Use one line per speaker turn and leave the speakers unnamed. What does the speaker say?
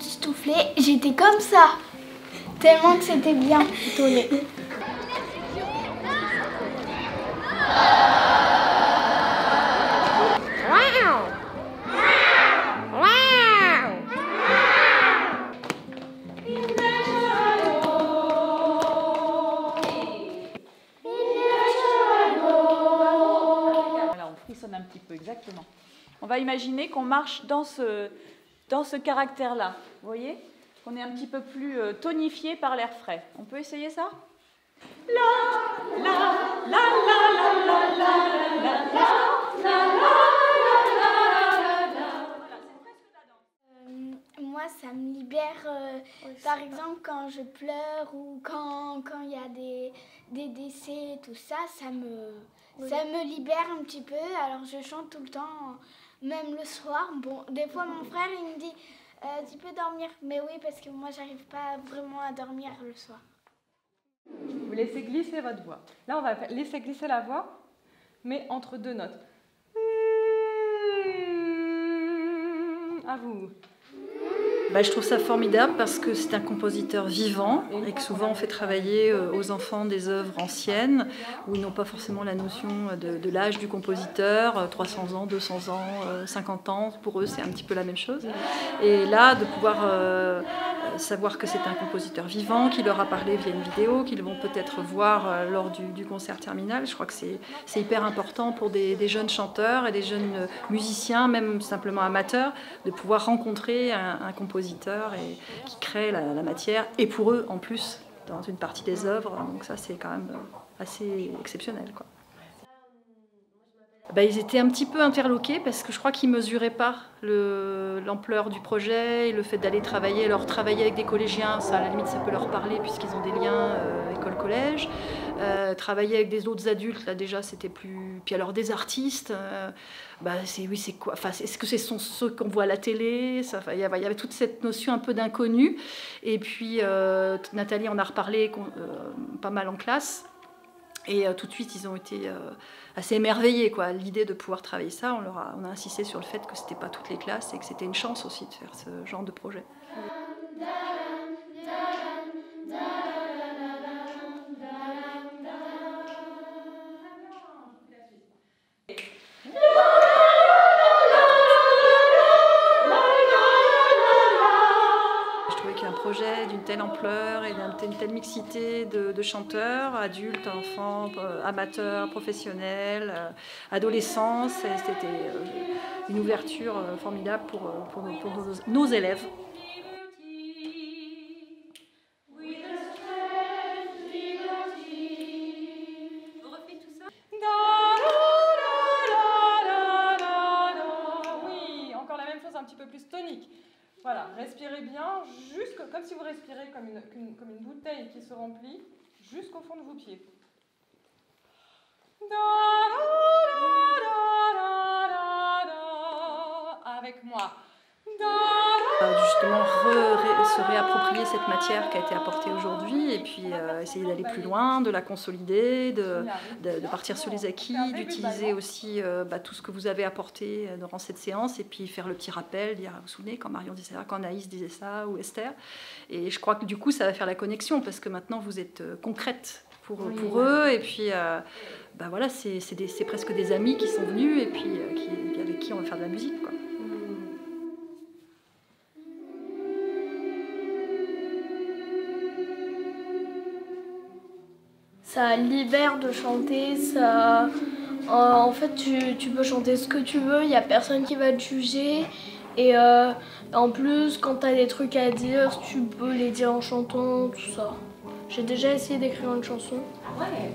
époustouflée, j'étais comme ça, tellement que c'était bien tourné.
Voilà, on frissonne un petit peu, exactement. On va imaginer qu'on marche dans ce caractère-là, vous voyez? On est un petit peu plus tonifié par l'air frais. On peut essayer ça? La, la, la, la, la, la, la, la, la.
Moi, ça me libère, par exemple, quand je pleure ou quand il y a des décès et tout ça, ça me libère un petit peu. Alors, je chante tout le temps, même le soir. Bon, des fois, mon frère, il me dit, tu peux dormir. Mais oui, parce que moi, j'arrive pas vraiment à dormir le soir.
Vous laissez glisser votre voix. Là, on va laisser glisser la voix, mais entre deux notes. À vous.
Je trouve ça formidable parce que c'est un compositeur vivant et que souvent on fait travailler aux enfants des œuvres anciennes où ils n'ont pas forcément la notion de l'âge du compositeur, 300 ans, 200 ans, 50 ans, pour eux c'est un petit peu la même chose. Et là, de pouvoir savoir que c'est un compositeur vivant, qui leur a parlé via une vidéo, qu'ils vont peut-être voir lors du concert terminal, je crois que c'est hyper important pour des jeunes chanteurs et des jeunes musiciens, même simplement amateurs, de pouvoir rencontrer un compositeur et qui crée la matière, et pour eux en plus dans une partie des œuvres, donc ça c'est quand même assez exceptionnel, quoi. Ils étaient un petit peu interloqués parce que je crois qu'ils ne mesuraient pas l'ampleur du projet et le fait d'aller travailler. Alors travailler avec des collégiens, ça à la limite ça peut leur parler puisqu'ils ont des liens école-collège. Travailler avec des autres adultes, là déjà c'était plus... Puis alors des artistes, c'est quoi, enfin, est-ce que ce sont ceux qu'on voit à la télé? Il y avait toute cette notion un peu d'inconnu. Et puis Nathalie en a reparlé pas mal en classe. Et tout de suite, ils ont été assez émerveillés, quoi. L'idée de pouvoir travailler ça, on a insisté sur le fait que c'était pas toutes les classes et que c'était une chance aussi de faire ce genre de projet. Qu'un projet d'une telle ampleur et d'une telle mixité de chanteurs, adultes, enfants, amateurs, professionnels, adolescents, c'était une ouverture formidable pour nos élèves.
On refait tout ça?
Oui, encore la même chose, un petit peu plus tonique. Voilà, respirez bien, comme si vous respirez comme une bouteille qui se remplit, jusqu'au fond de vos pieds. Avec moi.
Justement, se réapproprier cette matière qui a été apportée aujourd'hui et puis essayer d'aller plus loin, de la consolider, de partir sur les acquis, d'utiliser aussi tout ce que vous avez apporté durant cette séance et puis faire le petit rappel, dire, vous vous souvenez quand Marion disait ça, quand Anaïs disait ça ou Esther. Et je crois que du coup ça va faire la connexion parce que maintenant vous êtes concrète pour eux et puis voilà, c'est presque des amis qui sont venus et puis avec qui on va faire de la musique, quoi.
Ça libère de chanter, ça... en fait tu peux chanter ce que tu veux, il n'y a personne qui va te juger. Et en plus, quand tu as des trucs à dire, tu peux les dire en chantant, tout ça. J'ai déjà essayé d'écrire une chanson.
Ah ouais.